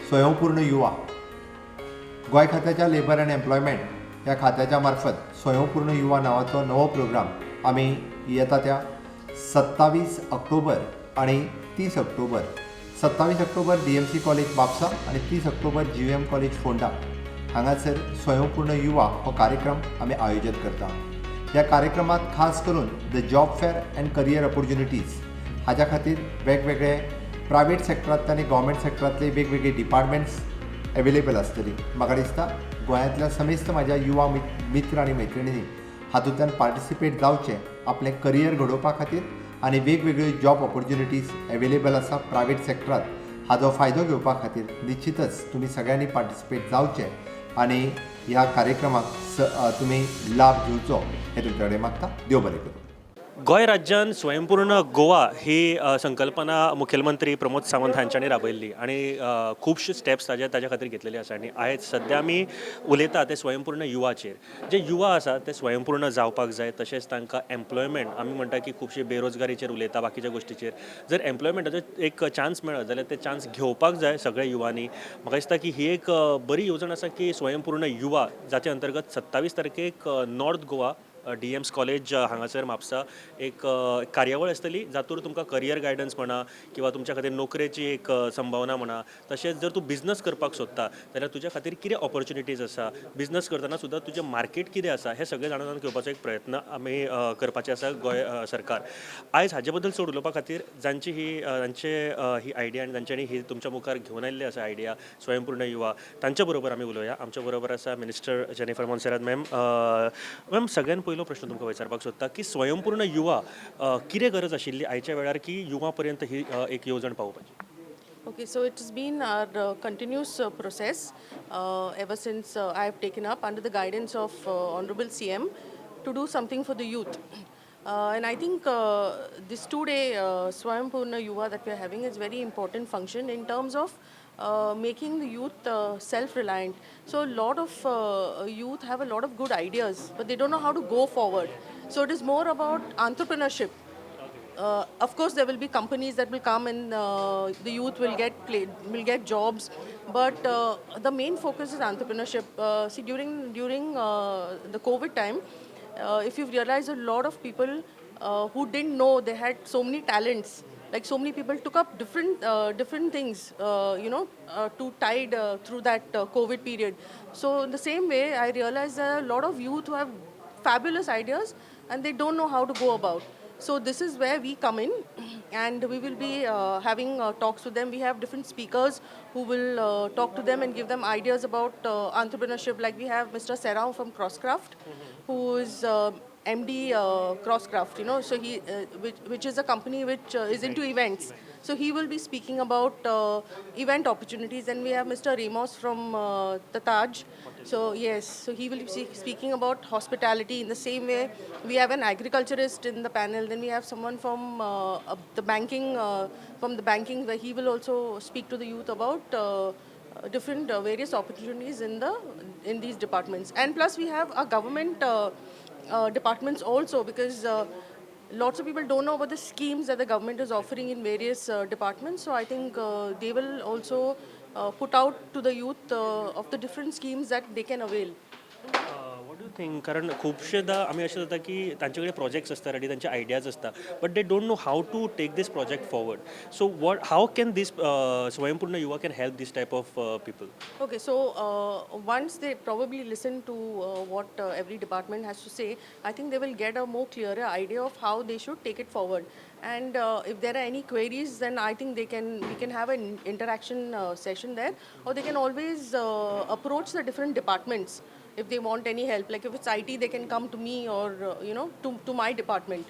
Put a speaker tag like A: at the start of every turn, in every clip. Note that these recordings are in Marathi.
A: स्वयंपूर्ण युवा गोंय खात्याच्या लेबर अँड एम्प्लॉयमेंट ह्या खात्याच्या मार्फत स्वयंपूर्ण युवा नावाचो नवो प्रोग्राम आमी येता त्या 27 ऑक्टोबर आणि 30 October 27 October DMC college Mapusa आणि 30 ऑक्टोबर GVM कॉलेज फोंडा हांगासर स्वयंपूर्ण युवा हो कार्यक्रम आमी आयोजीत करता. ह्या कार्यक्रमात खास करून the job fair and career opportunities हाच्या खातीर वेगवेगळे प्रायवेट सेक्टरांतले आनी गव्हर्मेंट सेक्टरांतले वेगवेगळे डिपार्टमेंट्स अवेलेबल आसतली. म्हाका दिसता गोंयांतल्या समेस्त म्हाज्या युवा मित्र आनी मैत्रिणींनी हातूंतल्यान पार्टिसिपेट जावचें, आपलें करियर घडोवपा खातीर आनी वेगवेगळ्यो जॉब ऑपॉर्च्युनिटीज अवेलेबल आसा प्रायवेट सेक्टरांत हाचो फायदो घेवपा खातीर निश्चितच तुमी सगळ्यांनी पार्टिसिपेट जावचें आनी ह्या कार्यक्रमाक तुमी लाभ घेवचो हें तुमचे कडेन मागता. देव बरें करूं.
B: गोंय राज्यान स्वयंपूर्ण गोवा ही संकल्पना मुखेलमंत्री प्रमोद सावंत हांच्यांनी राबयल्ली आनी खुबशे स्टेप्स ताज्या खातीर घेतलेले आसा. आनी आयज सद्या आमी उलयता ते स्वयंपूर्ण युवाचेर. जे युवा आसा ते स्वयंपूर्ण जावपाक जाय, तशेंच तांकां एम्प्लॉयमेंट आमी म्हणटा की खुबशे बेरोजगारीचेर उलयता, बाकीच्या गोश्टीचेर. जर एम्प्लॉयमेंटाचो एक चान्स मेळत जाल्यार ते चान्स घेवपाक जाय सगळ्या युवांनी. म्हाका दिसता की ही एक बरी येवजण आसा की स्वयंपूर्ण युवा, जाचे अंतर्गत 27 तारखेक नॉर्थ गोवा DMS कॉलेज हांगासर म्हापसा एक कार्यावळ आसतली, जातूर तुमकां करियर गायडन्स म्हणा किंवा तुमच्या खातीर नोकरेची एक संभावना म्हणा, तशेंच जर तूं बिझनस करपाक सोदता जाल्यार तुज्या खातीर कितें ऑपॉर्च्युनिटीज आसा, बिझनस करतना सुद्दां तुजें मार्केट कितें आसा हें सगळें जाणून घेवपाचो एक प्रयत्न आमी करपाचे आसा गोंय सरकार. आयज हाजे बद्दल चड उलोवपा खातीर जांची ही आयडिया आनी जांच्यांनी ही तुमच्या मुखार घेवन आयिल्ली आसा आयडिया स्वयंपूर्ण युवा, तांच्या बरोबर आमी उलोवया. आमच्या बरोबर आसा minister Jennifer Monserrate ma'am. Ma'am, सगळ्यान पयलो प्रश्न तुमकां विचारपाक सोदता की स्वयंपूर्ण युवा कितें गरज आशिल्ली आयच्या वेळार की युवा पर्यंत ही एक येवजण पावोवपाची?
C: Okay, so it's been our continuous process ever since I have taken up under the guidance of Honorable CM to do something for the youth. And I think this two-day Swayambhurna Yuva that we are having is very important function in terms of making the youth self-reliant. So a lot of youth have a lot of good ideas, but they don't know how to go forward. So it is more about entrepreneurship. Of course, there will be companies that will come and the youth will get jobs, but the main focus is entrepreneurship. See, during the COVID time, if you've realized, a lot of people who didn't know they had so many talents, like so many people took up different things, to tide through that COVID period. So in the same way, I realized there are a lot of youth who have fabulous ideas and they don't know how to go about. So this is where we come in, and we will be having talks with them. We have different speakers who will talk to them and give them ideas about entrepreneurship. Like we have Mr. Serao from Crosscraft, who is MD Crosscraft. So he, which is a company which is into events. So he will be speaking about event opportunities. And we have Mr. Ramos from the Taj. So yes, so he will be speaking about hospitality. In the same way, we have an agriculturist in the panel. Then we have someone from the banking, where he will also speak to the youth about different various opportunities in these departments. And plus, we have our government departments also, because lots of people don't know about the schemes that the government is offering in various departments. So I think they will also put out to the youth of the different schemes that they can avail.
B: What do think? कारण खुबशेदा आमी अशें जाता की तांचे कडेन प्रोजेक्ट्स आसता रेडी, तांचे आयडियाज आसता, but they don't know how to take this project forward. So how can this Swayampurna Yuva can help this type of people?
C: Okay, so once they probably listen to what every department has to say, I think they will get a more clearer idea of how they should take it forward. And if there are any queries, then I think we can have an interaction session there, or they can always approach the different departments if they want any help. Like if it's IT, they can come to me, or to my department.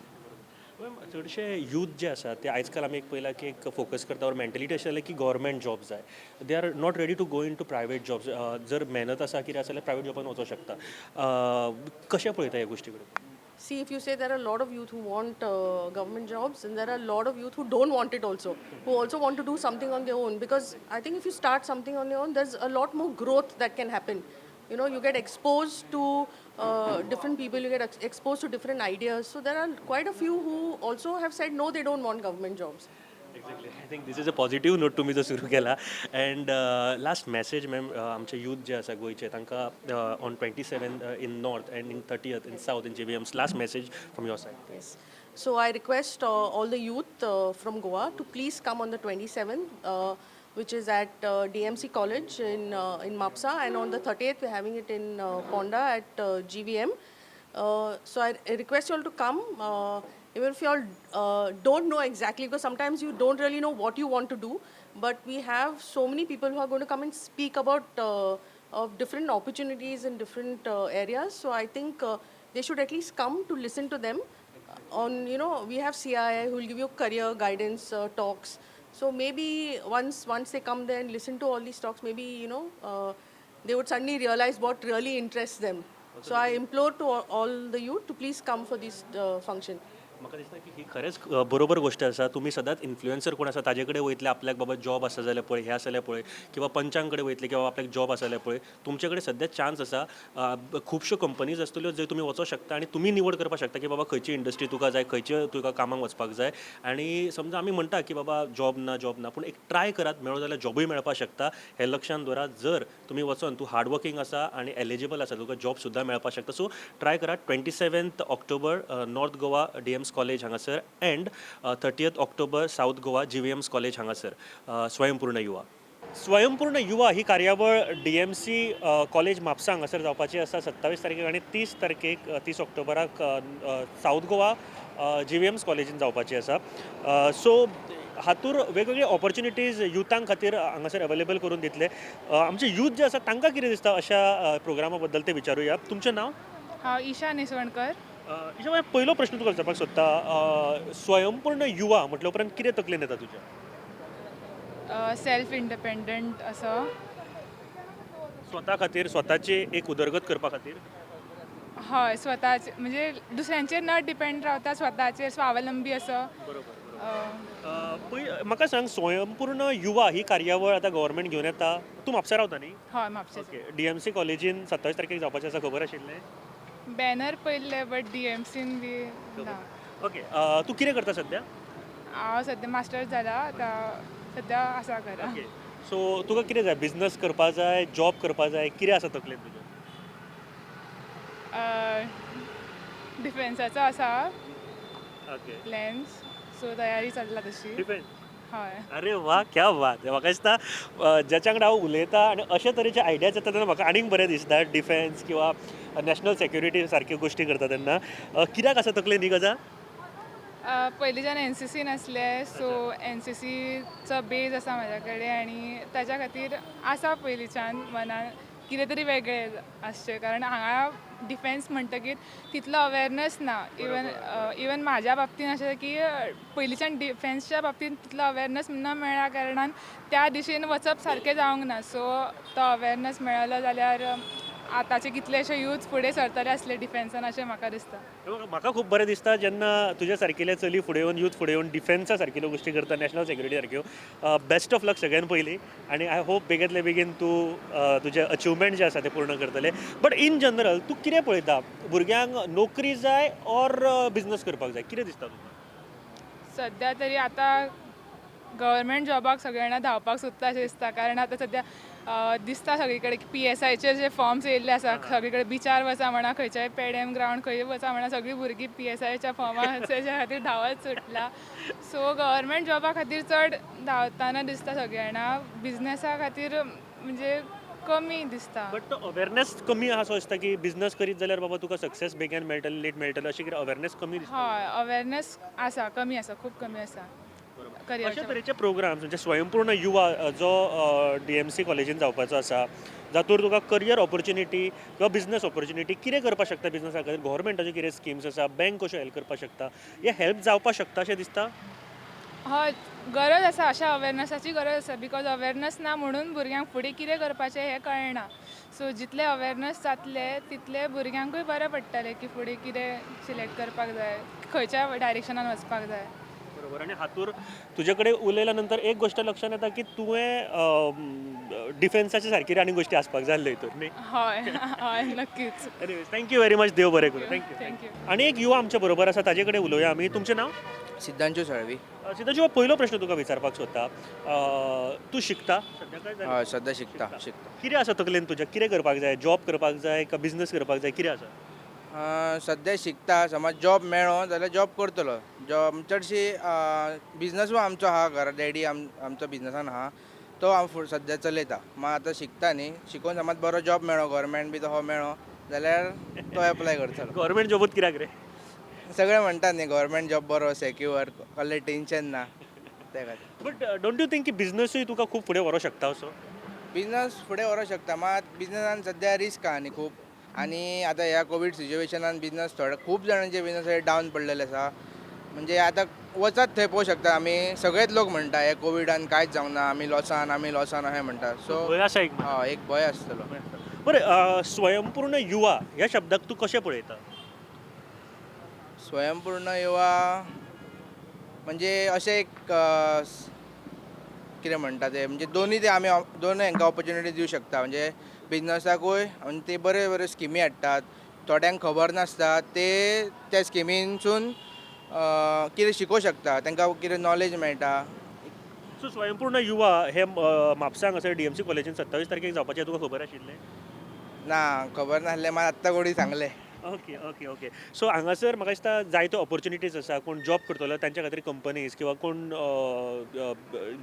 B: चडशे यूथ जे आसा ते आजकाल आमी एक पयला की एक फोकस करता, और मेंटेलिटी अशी जाल्या की गव्हर्मेंट जॉब जाय. They are not ready to go into private jobs. जर मेहनत आसा कितें आसा जाल्यार प्रायवेट जॉबान वचूंक शकता. कशें पळयता ह्या गोश्टी कडेन?
C: See, if you say there are a lot of youth who want government jobs, and there are a lot of youth who don't want it also, who also want to do something on their own. Because I think if you start something on your own, there's a lot more growth that can happen. You get exposed to different people, you get exposed to different ideas. So there are quite a few who also have said no, they don't want government jobs.
B: Exactly I think this is a positive note तुमी जो सुरू केला अँड लास्ट मॅसेज मॅम आमचे यूथ जे आसा गोंयचे तांकां on 27 in north and in 30th in south in JVMs last message from your side.
C: Yes. So I request all the youth from Goa to please come on the 27th, which is at DMC College in Mapsa, and on the 30th we're having it in Ponda at GVM. So I request you all to come, even if you all don't know exactly, because sometimes you don't really know what you want to do. But we have so many people who are going to come and speak about of different opportunities in different areas. So I think they should at least come to listen to them. On we have CII who will give you career guidance talks. So maybe once they come there and listen to all these talks, maybe they would suddenly realize what really interests them. So I implore to all the youth to please come for this function.
B: म्हाका दिसता की ही खरेंच बरोबर गोष्ट आसा. तुमी सदांच इन्फ्लुएन्सर कोण आसा ताजे कडेन वयतले आपल्याक बाबा जॉब आसा जाल्यार पळय, हें आसा जाल्यार पळय, किंवा पंचांक कडेन वयतले किंवा आपल्याक जॉब आसा जाल्यार पळय, तुमचे कडेन सद्या चान्स आसा. खुबश्यो कंपनीज आसतल्यो जंय तुमी वचूं शकता आनी तुमी निवड करपाक शकता की बाबा खंयची इंडस्ट्री तुका जाय, खंयचे तुका कामाक वचपाक जाय. आनी समजा आमी म्हणटा की बाबा जॉब ना पूण एक ट्राय करात, मेळो जाल्यार जॉबूय मेळपाक शकता. हें लक्षांत दवरात. जर तुमी वचून तूं हार्ड वर्किंग आसा आनी एलिजिबल आसा, तुका जॉब सुद्दां मेळपाक शकता. सो ट्राय करात. 27th October north Goa DMS college हांगासर and 30th October south Goa GVMs college हांगासर स्वयंपूर्ण युवा. स्वयंपूर्ण युवा ही कार्यावळ DMC कॉलेज म्हापसा हांगासर जावपाची आसा 27 तारखेक आनी 30 ऑक्टोबराक साऊथ गोवा GVMs कॉलेजीन जावपाची आसा. सो हातूर वेगवेगळे ऑपॉर्च्युनिटीज युथांक खातीर हांगासर अवेलेबल करून दितले. आमचे यूथ जे आसा तांकां कितें दिसता अशा प्रोग्रामा बद्दल ते विचारूया. तुमचें नांव?
D: हांव ईशा निसवणकर.
B: ईशा, हांवें पयलो प्रश्न तुका विचारपाक सोदता. स्वयंपूर्ण युवा म्हटल्या उपरांत कितें तकलेन येता तुज्या?
D: सेल्फ इंडिपेंडंट असो.
B: स्वता खातीर, स्वताची एक उदरगत करपा खातीर?
D: हय, स्वताचे म्हणजे दुसऱ्यांचेर न डिपेंड रावता, स्वताचेर स्वावलंबी असो.
B: म्हाका सांग, स्वयंपूर्ण युवा ही कार्यावळ आतां गव्हर्मेंट घेवन येता. तूं म्हापसा रावता न्ही?
D: हय, म्हापशें.
B: ओके. DMC कॉलेजीन 27 तारखेक जावपाचें आसा, खबर आशिल्लें?
D: बॅनर पयल्ले बट DMCन बी ना.
B: ओके. तूं कितें करता सद्या?
D: हांव सद्या मास्टर्स जाला, आतां सद्या आसा घरा.
B: ओके. सो तुका कितें जाय? बिझनस करपा जाय, जॉब करपा जाय, कितें आसा तकलेन तुज्या?
D: डिफेन्साचो आसा
B: ओके.
D: प्लॅन्स, सो तयारी चल्ला तशी.
B: डिफेन्स.
D: हय.
B: अरे वा, क्या बात. म्हाका दिसता ज्याच्या वांगडा हांव उलयता आनी अशे तरेचे आयडियाज येता तेन्ना म्हाका आनीक बरें दिसता. डिफेन्स किंवा नॅशनल सेक्युरिटी सारक्यो गोश्टी करता तेन्ना. कित्याक आसा तकलेन ही गजाल?
D: पयलींच्यान NCCन आसले, सो NCCचो बेज आसा म्हाज्या कडेन आनी ताच्या खातीर आसा पयलींच्यान मनान कितें तरी वेगळें आसचें. कारण हांगा डिफेन्स म्हणटकीर तितलो अवेरनस ना. इवन म्हाज्या बाबतीन अशें की पयलींच्यान डिफेन्सच्या बाबतीन तितलो अवेरनस न मेळ्ळ्या कारणान त्या दिशेन वचप सारकें जावंक ना. सो तो अवेरनस मेळ्ळो जाल्यार आतांचे कितलेशे यूथ फुडें सरतले आसले डिफेन्सान अशें म्हाका दिसता.
B: म्हाका खूब बरें दिसता जेन्ना तुज्या सारकिले चली फुडें येवन यूथ फुडें येवन डिफेन्सा सारकिल्यो गोश्टी करता, नॅशनल सेक्युरिटी सारक्यो. बेस्ट ऑफ लक सगळ्यान पयलीं. आनी आय होप बेगींतले बेगीन तूं तुजे अचिवमेंट जे आसा ते पूर्ण करतले. बट इन जनरल तूं कितें पळयता? भुरग्यांक नोकरी जाय ऑर बिझनस करपाक जाय? कितें दिसता तुका?
D: सद्या तरी आतां गव्हर्मेंट जॉबाक सगळे जाणां धांवपाक सोदता अशें दिसता. कारण आतां सद्या दिसता सगळे कडेन की PSIचे जे फॉर्म्स येयल्ले आसा, सगळे कडेन बिचार वचा म्हणा, खंयच्याय पेडेम ग्रावंड खंय वचा म्हणा, सगळीं भुरगीं PSIच्या फॉर्माच्या खातीर धांवत सुटला. सो गव्हर्मेंट जॉबा खातीर चड धांवताना दिसता सगळे जाणां. बिझनसा खातीर म्हणजे कमी दिसता.
B: बट तो अवेरनेस कमी आहा असो दिसता की बिझनस करीत जाल्यार बाबा तुका सक्सेस बेगीन मेळटलें, लेट मेळटलें, अशें कितें अवेरनेस कमी दिसता?
D: हय, अवेरनेस आसा, कमी आसा, खूब कमी आसा.
B: अशा तरेचे प्रोग्राम्स म्हणजे स्वयंपूर्ण युवा जो DMC कॉलेजीन जावपाचो आसा, जातूर तुका करियर ऑपॉर्च्युनिटी किंवा बिझनस ऑपॉर्च्युनिटी कितें करपाक शकता बिझनसा खातीर? गव्हर्मेंटाचे कितें स्किम्स आसा, बँक कशें हेल्प करपाक शकता, हे हेल्प जावपाक शकता अशें दिसता?
D: हय, गरज आसा, अशा अवेरनसाची गरज आसा. बिकॉज अवेरनस ना म्हणून भुरग्यांक फुडें कितें करपाचें हें कळना. सो जितले अवेरनस जातले तितले भुरग्यांकूय बरें पडटलें की फुडें कितें सिलेक्ट करपाक जाय, खंयच्या डायरेक्शनान वचपाक जाय.
B: बरोबर. आनी हातूर तुजे कडेन उलयल्या नंतर एक गोश्ट लक्षांत येता की तुवें डिफेन्साचे सारकी आनी गोश्टी आसपाक जाय आसल्यो हितूर न्ही?
D: हय, हय, नक्कीच.
B: Anyways, thank you very much. देव बरें करूं. थँक्यू.
D: थँक्यू.
B: आनी एक युवा आमच्या बरोबर आसा, ताजे कडेन उलोवया आमी. तुमचें नांव?
E: सिद्धांशू साळवी.
B: सिद्धोजी हो पयलो प्रश्न तुका विचारपाक सोदता तूं शिकता सध्या काय जालें?
E: हय सद्या शिकता
B: कितें आसा तकलेन तुज्या कितें करपाक जाय जॉब करपाक जाय का बिझनस करपाक जाय कितें आसा
E: सद्या शिकता समज जॉब मेळ्ळो जाल्यार जॉब करतलो जॉब चडशी बिझनस आमचो आहा घरा डॅडी आमचो बिझनसान आहा तो हांव सद्या चलयता मग आतां शिकता न्ही शिकून समज बरो जॉब मेळ्ळो गव्हर्मेंट बी तसो मेळ्ळो जाल्यार तो एप्लाय करतलो
B: गव्हर्मेंट जॉबूत कित्याक रे
E: सगळे म्हणटात न्ही गव्हर्मेंट जॉब बरो सेक्युअर कसलें टेन्शन ना त्या खातीर
B: बट डोंट यू थिंक की बिझनसूय तुका खूब फुडें व्हरोंक शकता असो
E: बिझनस फुडें व्हरोंक शकता मात बिझनसान सद्या रिस्क आहा न्ही खूब आनी आतां ह्या कोवीड सिच्युएशनान बिझनस थोडे खूब जाणांचे बिझनस डावन पडलेले आसा म्हणजे आतां वचत थंय पळोवंक शकता आमी सगळेच लोक म्हणटा हे कोविडान कांयच जावंक ना आमी लॉसान अशें म्हणटा सो
B: भंय आसा एक
E: एक भंय आसतलो
B: बरें स्वयंपूर्ण युवा ह्या शब्दाक तूं कशें पळयता
E: स्वयंपूर्ण युवा म्हणजे अशें एक कितें म्हणटा ते म्हणजे दोनी ते आमी दोनूय हांकां ऑपॉर्च्युनिटी दिवंक शकता म्हणजे बिझनसाकूय आनी ते बऱ्यो बऱ्यो स्किमी हाडटात थोड्यांक खबर नासता ते त्या स्किमींसून कितें शिकोवंक शकता तांकां कितें नॉलेज मेळटा
B: सो स्वयंपूर्ण युवा हे म्हापसांत हांगासर डीएमसी कॉलेजीन 27 तारखेक जावपाचें तुका खबर आशिल्लें
E: ना खबर नासलें मात आत्तां कोणी सांगलें
B: ओके ओके ओके सो हांगासर म्हाका दिसता जायत्यो ऑपॉर्च्युनिटीज आसा कोण जॉब करतलो तांच्या खातीर कंपनीज किंवा कोण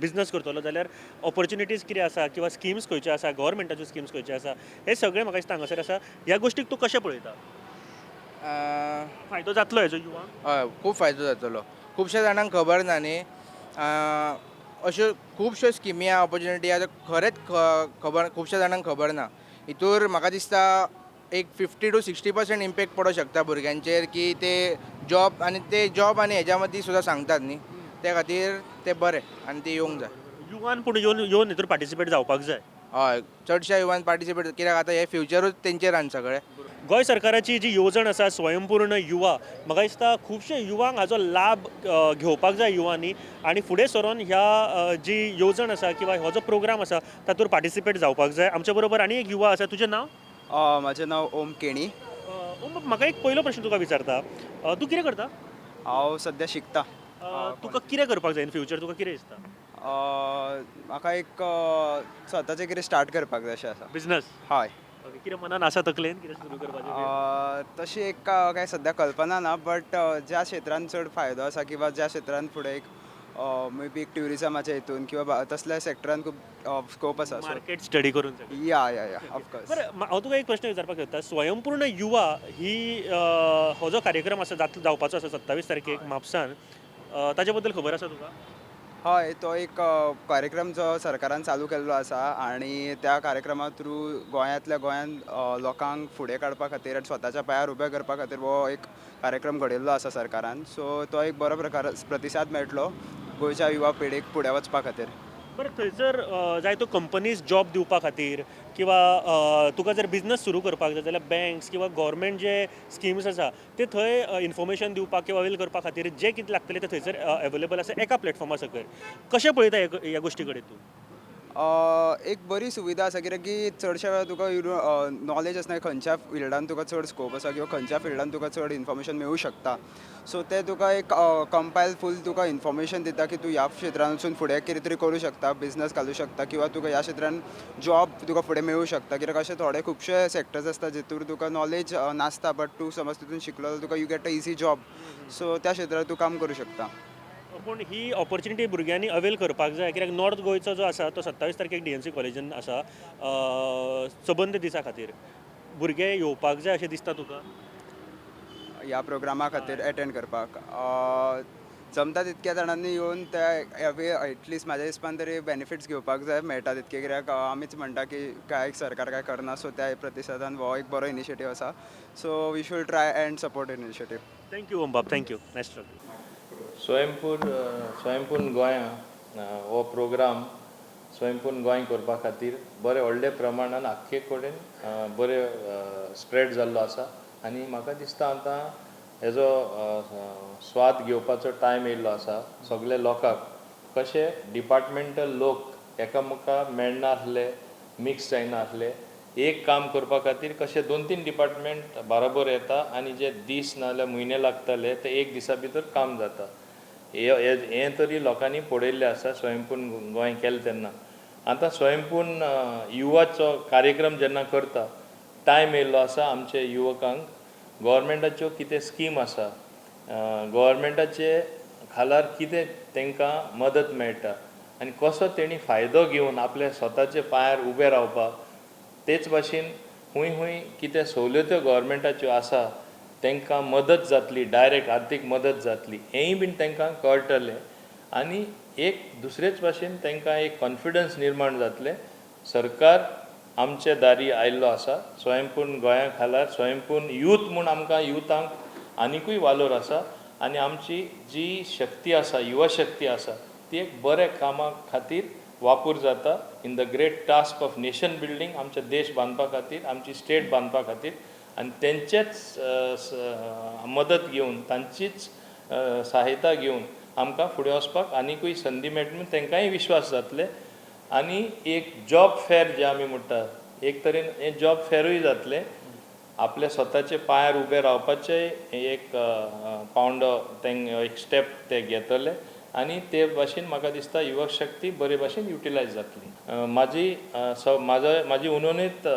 B: बिझनस करतलो जाल्यार ऑपॉर्च्युनिटीज कितें आसा किंवा स्किम्स खंयचे आसा गव्हर्मेंटाच्यो स्किम्स खंयचे आसा हे सगळें म्हाका दिसता हांगासर आसा ह्या गोश्टीक तूं कशें पळयता फायदो जातलो हेजो युवांक
E: हय खूब फायदो जातलो खुबश्या जाणांक खबर ना न्ही अश्यो खुबश्यो स्किमी आहा ऑपॉर्च्युनिटी आहा खरेंच खबर खुबश्या जाणांक खबर ना हितूर म्हाका दिसता एक 50 to 60% इम्पॅक्ट पडोंक शकता भुरग्यांचेर की ते जॉब आनी हेज्या मदीं सुद्दां सांगतात न्ही त्या खातीर ते बरें आनी ते येवंक जाय
B: युवान पूण येवन हितूर पार्टिसिपेट जावपाक जाय
E: हय चडश्या युवान पार्टिसिपेट कित्याक आतां हे फ्युचरूच तेंचेर आनी सगळें
B: गोंय सरकाराची जी येवजण आसा स्वयंपूर्ण युवा म्हाका दिसता खुबशे युवांक हाजो लाभ घेवपाक जाय युवांनी आनी फुडें सरून ह्या जी येवजण आसा किंवा हो जो प्रोग्राम आसा तातूंत पार्टिसिपेट जावपाक जाय आमच्या बरोबर आनी एक युवा आसा तुजें नांव
F: म्हजें नांव ओम केणी
B: म्हाका एक पयलो प्रश्न तुका विचारता तूं कितें करता
F: हांव सद्या शिकता
B: तुका कितें करपाक जाय इन फ्युचर तुका कितें दिसता
F: म्हाका एक स्वताचें कितें स्टार्ट करपाक जाय अशें आसा
B: बिझनस
F: हय
B: कितें मनान आसा तकलेन कितें सुरू करपाचें
F: तशी एक काय सद्या कल्पना ना बट ज्या क्षेत्रांत चड फायदो आसा किंवा ज्या क्षेत्रांत फुडें एक मे बी एक ट्युरिजमाच्या हितून किंवा तसल्या सॅक्टरान खूब स्कोप आसा
B: मार्केट स्टडी करून
F: या ऑफकोर्स
B: बरं हांव तुका एक प्रश्न विचारपाक सोदता स्वयंपूर्ण युवा ही हो जो कार्यक्रम आसा जावपाचो आसा 27 तारखेक म्हापसान ताचे बद्दल खबर आसा तुका
F: हय तो एक कार्यक्रम जो सरकारान चालू केल्लो आसा आनी त्या कार्यक्रमा थ्रू गोंयांतल्या गोंयान लोकांक फुडें काडपा खातीर आनी स्वताच्या पांयार उबे करपा खातीर हो एक कार्यक्रम घडयल्लो आसा सरकारान सो तो एक बरो प्रकार प्रतिसाद मेळटलो गोंयच्या युवा पिळगेक फुडें वचपा खातीर
B: बरं थंयसर जायत्यो कंपनीज जॉब दिवपा खातीर किंवा तुका जर बिझनस सुरू करपाक जाय जाल्यार बँक्स किंवा गव्हर्मेंट जे स्किम्स आसा ते थंय इन्फॉर्मेशन दिवपाक किंवा अवेल करपा खातीर जे कितें लागतलें ते थंयसर अवेलेबल आसा एका प्लॅटफॉर्मा सकयल कशें पळयता ह्या गोश्टी कडेन तूं
F: एक बरी सुविधा आसा कित्याक की चडशा वेळार तुका नॉलेज आसना खंयच्या फिल्डान तुका चड स्कोप आसा किंवा खंयच्या फिल्डान तुका चड इन्फॉर्मेशन मेळूं शकता सो ते तुका एक कंपायल फूल तुका इन्फॉर्मेशन दिता की तूं ह्या क्षेत्रान वचून फुडें कितें तरी करूं शकता बिझनस घालूं शकता किंवा तुका ह्या क्षेत्रान जॉब तुका फुडें मेळूं शकता कित्याक अशे थोडे खुबशे सॅक्टर्स आसता जितूर तुका नॉलेज नासता बट तूं समज तितून शिकलो जाल्यार तुका you get a easy job so त्या क्षेत्रांत तूं काम करूं शकता
B: पूण ही ऑपॉर्च्युनिटी भुरग्यांनी अवेल करपाक जाय कित्याक नॉर्थ गोंयचो जो आसा तो 27 तारखेक डीएमसी कॉलेजीन आसा सबंद दिसा खातीर भुरगे येवपाक जाय अशें दिसता तुका
F: ह्या प्रोग्रामा खातीर अटेंड करपाक जमता तितक्या जाणांनी येवन त्या एटलिस्ट म्हाज्या हिसपान तरी बेनिफिट्स घेवपाक जाय मेळटा तितके कित्याक आमीच म्हणटा की काय सरकार काय करना सो त्या प्रतिसादान हो एक बरो इनिशिएटीव आसा so we should try and support initiative
B: thank you Om बाब थँक्यू नायस टॉक
G: स्वयंपूर्ण गोंयां हो प्रोग्राम स्वयंपूर्ण गोंय करपा खातीर बरे व्हडले प्रमाणान आख्खे कडेन बरे स्प्रेड जाल्लो आसा आनी म्हाका दिसता आतां हेजो स्वाद घेवपाचो टायम येयल्लो आसा सगळे लोकांक कशे डिपार्टमेंटल लोक एकामेका मेळनासले मिक्स जायनासले एक काम करपा खातीर कशे 2-3 डिपार्टमेंट बरोबर येता आनी जे दीस नाजाल्यार म्हयने लागताले ते एक दिसा भितर काम जाता हें तरी लोकांनी पळयल्लें आसा स्वयंपूर्ण गोंय केलें तेन्ना. आतां स्वयंपूर्ण युवाचो कार्यक्रम जेन्ना करता टायम येयल्लो आसा आमचे युवकांक गव्हर्मेंटाच्यो कितें स्कीम आसा, गव्हर्मेंटाचे खालार कितें तांकां मदत मेळटा आनी कसो तेणी फायदो घेवन आपल्या स्वताच्या पांयार उबे रावपाक, तेच भाशेन खूंय कितें सवलत्यो गव्हर्मेंटाच्यो आसा तांकां मदत जातली, डायरेक्ट आर्थीक मदत जातली, हेंय बीन तांकां कळटलें आनी एक दुसरेच भाशेन तांकां एक कॉन्फिडन्स निर्माण जातलें. सरकार आमचे दारी आयिल्लो आसा. स्वयंपूर्ण गोंया खाला स्वयंपूर्ण यूथ म्हूण आमकां युथांक आनिकूय वालोर आसा आनी आमची जी शक्ती आसा, युवा शक्ती आसा ती एक बऱ्या कामा खातीर वापर जाता in the great task of nation building, आमचे देश बांदपा खातीर, आमची स्टेट बांदपा खातीर आनी तेंचेच मदत घेवन तांचीच सहायता घेवन आमकां फुडें वचपाक आनिकूय संदी मेळटा म्हूण तांकांय विश्वास जातले. आनी एक जॉब फेर जे आमी म्हणटात एक तरेन हें जॉब फेरूय जातलें. आपल्या स्वताचे पांयार उबे रावपाचें एक पावंडो एक स्टेप ते घेतले आनी ते भाशेन म्हाका दिसता युवक शक्ती बरे भाशेन युटिलायज जातली. म्हाजी उलोवनीत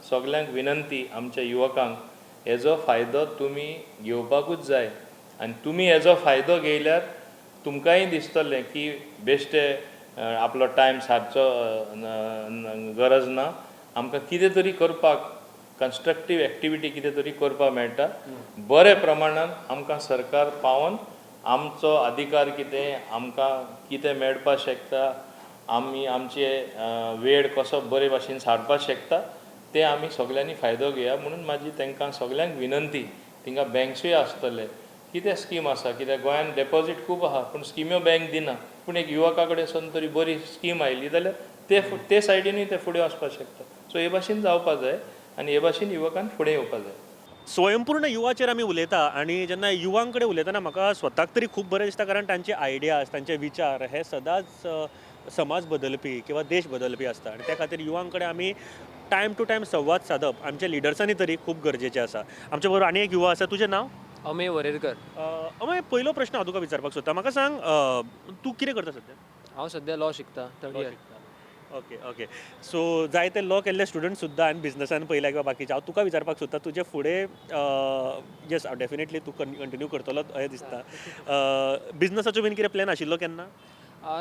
G: सगल्यांक विनंती आमच्या युवकांक, हेजो फायदो तुमी घेवपाकूच जाय आनी तुमी हेजो फायदो घेयल्यार तुमकांय दिसतलें की बेश्टे आपलो टायम सारचो गरज ना, आमकां कितें तरी करपाक कन्स्ट्रक्टीव एक्टिविटी कितें तरी करपाक मेळटा. बरे प्रमाणान आमकां सरकार पावोन आमचो अधिकार कितें, आमकां कितें मेळपाक शकता, आमी आमचे वेळ कसो बरे भाशेन सारपाक शकता ते आमी सगल्यांनी फायदो घेया म्हणून म्हाजी तांकां सगल्यांक विनंती. तिंगा बँक्सूय आसतले, कितें स्कीम आसा, कित्याक गोंयान डेपॉजीट खूब आहा पूण स्किम्यो बँक दिना, पूण एक युवका कडेन तरी बरी स्कीम आयली जाल्यार ते सायडीनूय ते फुडें वचपाक शकता. सो हे भाशेन जावपाक जाय आनी हे भाशेन युवकांक फुडें येवपाक जाय.
B: स्वयंपूर्ण युवाचेर आमी उलयता आनी जेन्ना युवां कडेन उलयतना म्हाका स्वताक तरी खूब बरें दिसता, कारण तांचे आयडियाज, तांचे विचार हे सदांच समाज बदलपी किंवा देश बदलपी आसता आनी त्या खातीर युवां कडेन आमी टायम टू टायम संवाद सादप आमच्या लिडर्सांनी तरी खूब गरजेचें आसा. आमच्या बरोबर आनी एक युवा आसा. तुजें नांव?
H: अमेय वरेरकर.
B: अमय, पयलो प्रश्न हांव तुका विचारपाक सोदता. म्हाका सांग, तूं कितें करता सद्या?
H: हांव सध्या लॉ शिकता, थर्ड इयर.
B: ओके. सो जायते लॉ केल्ले स्टुडंट सुद्दां हांवें बिझनसान पयल्या किंवा बाकीचे. हांव तुका विचारपाक सोदता, तुजे फुडें येस डेफिनेटली तूं कंटिन्यू करतलो अशें दिसता. बिझनसाचो बीन कितें प्लॅन आशिल्लो केन्ना?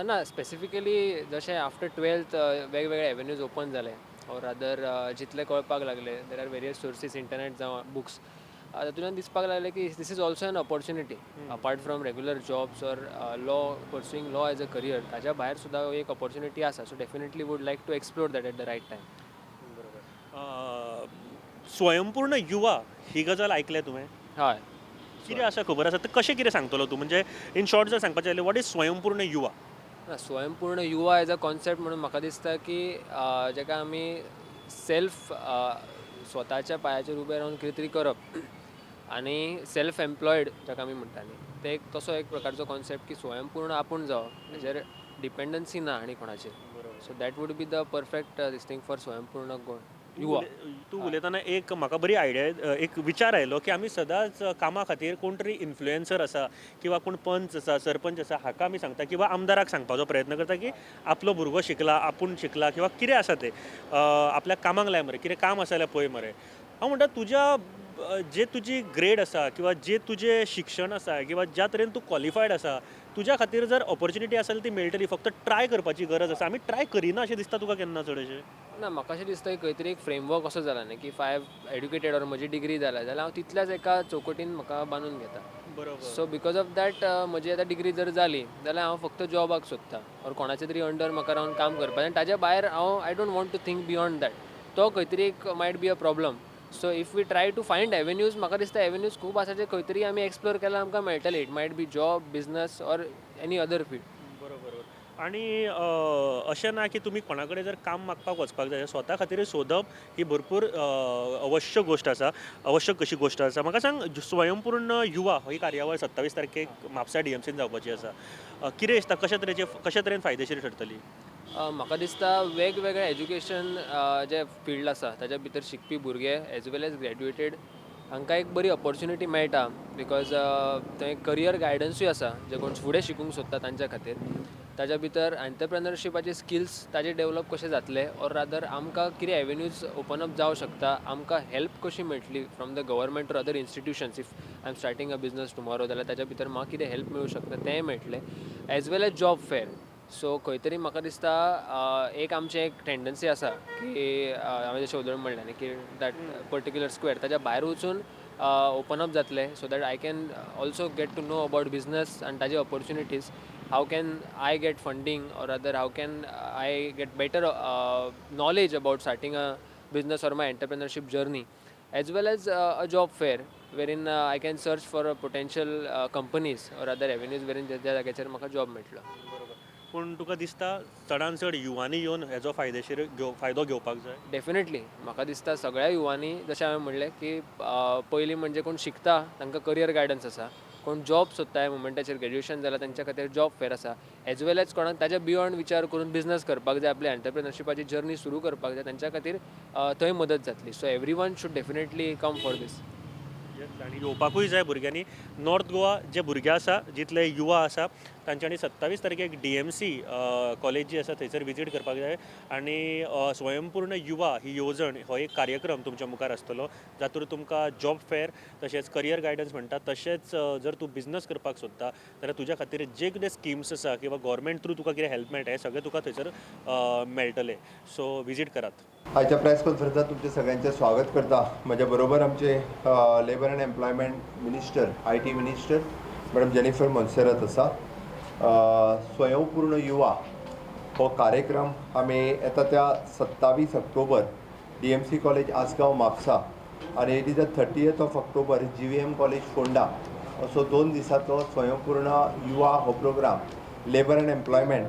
H: ना, स्पेसिफिकली जशें आफ्टर 12th वेगवेगळे एवेन्यूज ओपन जाले, ऑर रादर जितले कळपाक लागले, there are various sources, internet जावं बुक्स, तातूंतल्यान दिसपाक लागलें की this is also an opportunity apart from regular jobs or law, pursuing law as a career. ताच्या भायर सुद्दां एक ऑपॉर्च्युनिटी आसा. So definitely would like to explore that at the right time.
B: Swayampurna Yuva ही गजाल आयकल्या तुवें?
H: हय.
B: कितें आसा, खबर आसा? तर कशें कितें सांगतलो तूं? म्हणजे इन शॉर्ट जर सांगपाचें जाल्यार वॉट इज स्वयंपूर्ण युवा?
H: स्वयंपूर्ण युवा एज अ कॉन्सेप्ट म्हणून म्हाका दिसता की जेका आमी सेल्फ स्वताच्या पांयाचेर उबे रावन कितें तरी करप आनी सेल्फ एम्प्लॉयड जाका आमी म्हणटाली, ते एक तसो एक प्रकारचो कॉन्सेप्ट की स्वयंपूर्ण आपूण जावप, हेजेर डिपेंडन्सी ना आनी कोणाचेर. So that would be the perfect this thing for स्वयंपूर्ण युवा.
B: तूं उलयतना एक म्हाका बरी आयडिया, एक विचार आयलो की आमी सदांच कामा खातीर कोण तरी इन्फ्लुएन्सर आसा किंवा कोण पंच आसा, सरपंच आसा, हाका आमी सांगता किंवा आमदाराक सांगपाचो प्रयत्न करता की आपलो भुरगो शिकला, आपूण शिकला किंवा कितें आसा तें आपल्या कामाक लाय मरे, कितें काम आसा जाल्यार पळय मरे. हांव म्हणटा तुज्या जे तुजी ग्रेड आसा किंवा जे तुजें शिक्षण आसा किंवा ज्या तरेन तूं क्वॉलिफायड आसा, तुज्या खातीर जर ऑपॉर्च्युनिटी आसा ती मेळटली, फक्त ट्राय करपाची गरज आसा. आमी ट्राय करिना अशें दिसता तुका केन्ना चड अशें?
H: ना, म्हाका अशें दिसता की खंय तरी एक फ्रेमवर्क असो जाला न्ही की if I have educated or म्हजी डिग्री जाला जाल्यार हांव तितल्याच एका चौकटीन म्हाका बांदून घेता.
B: बरोबर.
H: सो बिकॉज ऑफ दॅट म्हजी आतां डिग्री जर जाली जाल्यार हांव फक्त जॉबाक सोदता ऑर कोणाचे तरी अंडर म्हाका रावन काम करपाचें आनी ताच्या भायर हांव I don't want to think beyond that. तो खंय तरी एक might be a problem. So if we try to find avenues, म्हाका दिसता एवेन्यूज खूब आसा जे खंय तरी आमी एक्सप्लोर केल्यार आमकां मेळटले. It might B job, business or any other field.
B: बरोबर. आनी अशें ना की तुमी कोणा कडेन जर काम मागपाक वचपाक जाय, स्वता खातीर सोदप ही भरपूर आवश्यक गोश्ट आसा, आवश्यक कशी गोश्ट आसा. म्हाका सांग, स्वयंपूर्ण युवा ही कार्यावळ 27 तारखेक म्हापसा DMCन जावपाची आसा. कितें दिसता, कशा तरेन फायदेशीर ठरतली?
H: म्हाका दिसता वेगवेगळे एज्युकेशन जे फिल्ड आसा ताच्या भितर शिकपी भुरगे एज वेल एज ग्रॅज्युएटेड हांकां एक बरी ऑपॉर्च्युनिटी मेळटा बिकॉज थंय करियर गायडन्सूय आसा जे कोण फुडें शिकूंक सोदता तांच्या खातीर. ताच्या भितर एंटरप्रेनरशिपाचे स्किल्स ताजे डेवलप कशे जातले ऑर रादर आमकां कितें एवेन्यूज ओपन अप जावं शकता, आमकां हेल्प कशी मेळटली from the government or other institutions. If I am starting a business tomorrow जाल्यार ताच्या भितर म्हाका कितें हेल्प मेळूं शकता तेंय मेळटलें, एज वेल एज जॉब फेअर. सो खंय तरी म्हाका दिसता एक आमचें एक टेंडन्सी आसा की हांवें जशें उलोवन म्हणलें न्ही की दॅट पर्टिक्युलर स्क्वेअर ताच्या भायर वचून ओपन अप जातले so that I can also get to know about business आनी ताजे opportunities. How can I get funding or rather how can I get better knowledge about starting a business or my entrepreneurship journey, as well as a job fair wherein I can search for potential companies or other avenues wherein ज्या जाग्याचेर म्हाका जॉब मेळटलो.
B: पूण तुका दिसता चडांत चड युवांनी येवन हेजो फायदो घेवपाक जाय?
H: डेफिनेटली म्हाका दिसता सगळ्या युवांनी जशें हांवें म्हणलें की पयलीं म्हणजे कोण शिकता तांकां करियर गायडन्स आसा, कोण जॉब सोदता ह्या मोमेंटाचेर ग्रॅज्युएशन जाल्यार तांच्या खातीर जॉब फेर आसा, एज वेल एज कोणाक ताच्या बियॉन्ड विचार करून बिझनस करपाक जाय, आपली एंटरप्रेनरशिपाची जर्नी सुरू करपाक जाय, तांच्या खातीर थंय मदत जातली. So everyone should definitely come for this.
B: आनी येवपाकूय जाय भुरग्यांनी. नॉर्थ गोवा जे भुरगे आसा जितले युवा आसा तांच्यांनी 27 तारखेक DMC कॉलेज जी आसा थंयसर विजीट करपाक जाय. आनी स्वयंपूर्ण युवा ही येवजण हो एक कार्यक्रम तुमच्या मुखार आसतलो जातूंत तुमकां जॉब फेअर तशेंच करियर गायडन्स म्हणटा, तशेंच जर तूं बिझनस करपाक सोदता जाल्यार तुज्या खातीर जे कितें स्किम्स आसा किंवा गव्हर्मेंट थ्रू तुका कितें हेल्प मेळटा हें सगळें तुका थंयसर मेळटलें. सो विजीट करात.
A: आजच्या प्रेस कॉन्फरन्सात तुमचे सगळ्यांचे स्वागत करता. म्हज्या बरोबर आमचे labour and employment minister, IT minister madam Jennifer Monserrate आसा. स्वयंपूर्ण युवा हो कार्यक्रम आमी येता त्या 27 October DMC college Assagao Mapusa आनी it is the 30th of October GVM college Ponda असो 2 दिसाचो स्वयंपूर्ण युवा हो प्रोग्राम लेबर अँड एम्प्लॉयमेंट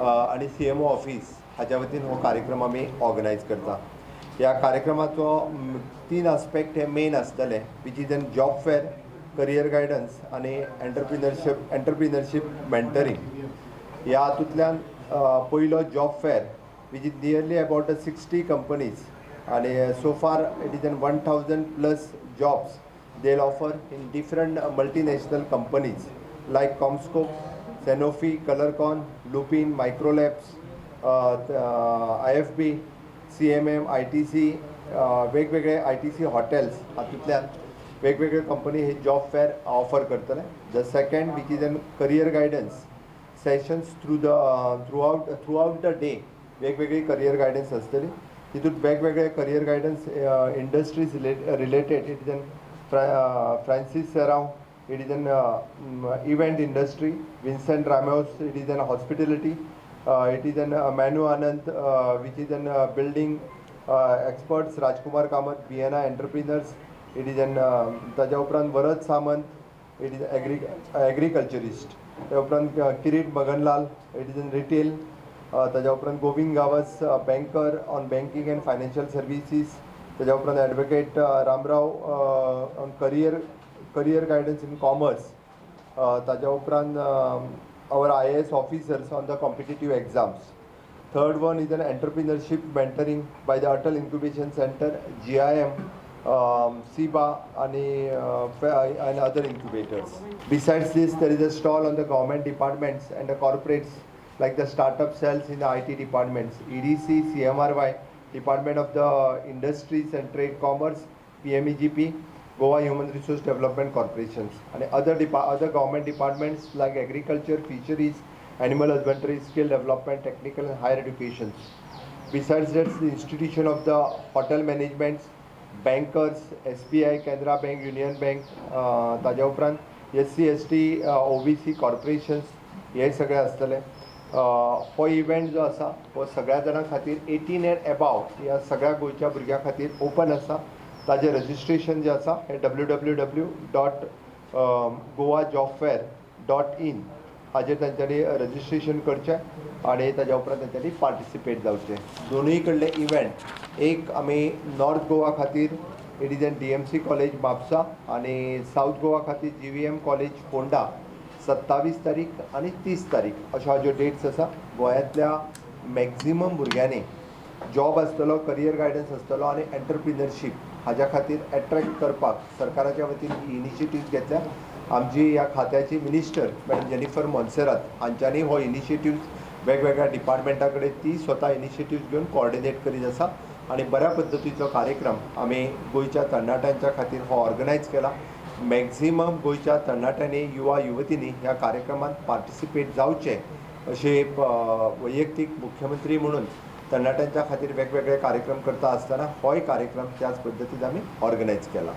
A: आनी CMO ऑफिस हाच्या वतीन हो कार्यक्रम आमी ऑर्गनायज करता. ह्या कार्यक्रमाचो 3 आस्पेक्ट हे मेन आसतले, which is an job fair, career guidance आनी एंटरप्रिनरशीप मेंटरिंग. ह्या हातूंतल्यान पयलो job fair which is nearly about 60 companies आनी so far it is an 1000+ jobs they will offer in different multinational companies like CommScope, Sanofi, Colorcon, Lupin, Microlabs, IFB, CMM, ITC, वेगवेगळे ITC हॉटेल्स हातूंतल्यान वेगवेगळे कंपनी हे जॉब फेअर ऑफर करतले. The second which is an career guidance sessions through out the day वेगवेगळी करियर गायडन्स आसतली. तितूंत वेगवेगळे career guidance industries related. It is an Francis Serrao, it is an event industry. Vincent Ramos, it is an hospitality. It is an Manu Anand, which is an building experts. Rajkumar Kamath, Vienna entrepreneurs. It is an ताज्या उपरांत Varad Samant, it is agriculturist. त्या उपरांत Kirit Maganlal, it is in retail. ताज्या उपरांत Govind Gawas, banker on banking and financial services. ताज्या उपरांत advocate Ramrao on career guidance in commerce. ताज्या उपरांत our IAS officers on the competitive exams. Third one is an entrepreneurship mentoring by the Atal Incubation Center, GIM, SIBA and other incubators. Besides this, there is a stall on the government departments and the corporates like the startup cells in the IT departments, EDC, CMRY, Department of the Industries and Trade Commerce, PMEGP, Goa Human Resource Development Corporations, and other government departments like agriculture, fisheries, animal husbandry, skill development, technical and higher education. Besides that, the institution of the hotel management, bankers, SBI, Canara Bank, Union Bank, ताज्या उपरांत SC, ST, OBC corporations हे सगळे आसतले. हो इव्हेंट जो आसा हो सगळ्या जाणां खातीर 18 and above ह्या सगळ्या गोंयच्या भुरग्यां खातीर ओपन आसा. ताजें रजिस्ट्रेशन जें आसा हें www.goajobfair.in हाजेर तांच्यांनी रजिस्ट्रेशन करचें आनी ताज्या उपरांत तांच्यांनी पार्टिसिपेट जावचें. दोनूय कडले इव्हेंट एक आमी नॉर्थ गोवा खातीर it is N DMC college Mapusa आनी सावथ गोवा खातीर GVM कॉलेज फोंडा 27 तारीख आनी 30 तारीख अश्यो हाज्यो डेट्स आसा. गोंयांतल्या मॅक्झिमम भुरग्यांनी जॉब आसतलो, करियर गायडन्स आसतलो आनी एंटरप्रिनरशीप हाज्या खातीर एट्रॅक्ट करपाक सरकाराच्या वतीन ही इनिशिएटिव्ह घेतल्या. आमची ह्या खात्याची मिनिस्टर मॅडम जेनिफर मॉन्सेरात हांच्यांनी हो इनिशिएटिव्ह वेगवेगळ्या डिपार्टमेंटा कडेन ती स्वता इनिशिएटिव्ह घेवन कोऑर्डिनेट करीत आसा आनी बऱ्या पद्दतीचो कार्यक्रम आमी गोंयच्या तरणाट्यांच्या खातीर हो ऑर्गनायज केला. मॅक्झिमम गोंयच्या तरणाट्यांनी युवा युवतींनी ह्या कार्यक्रमात पार्टिसिपेट जावचे अशे वैयक्तीक मुख्यमंत्री म्हणून तरणाट्यांच्या खातीर वेगवेगळे कार्यक्रम करता आसतना होय कार्यक्रम त्याच पद्दतीन आमी ऑर्गनायज केला.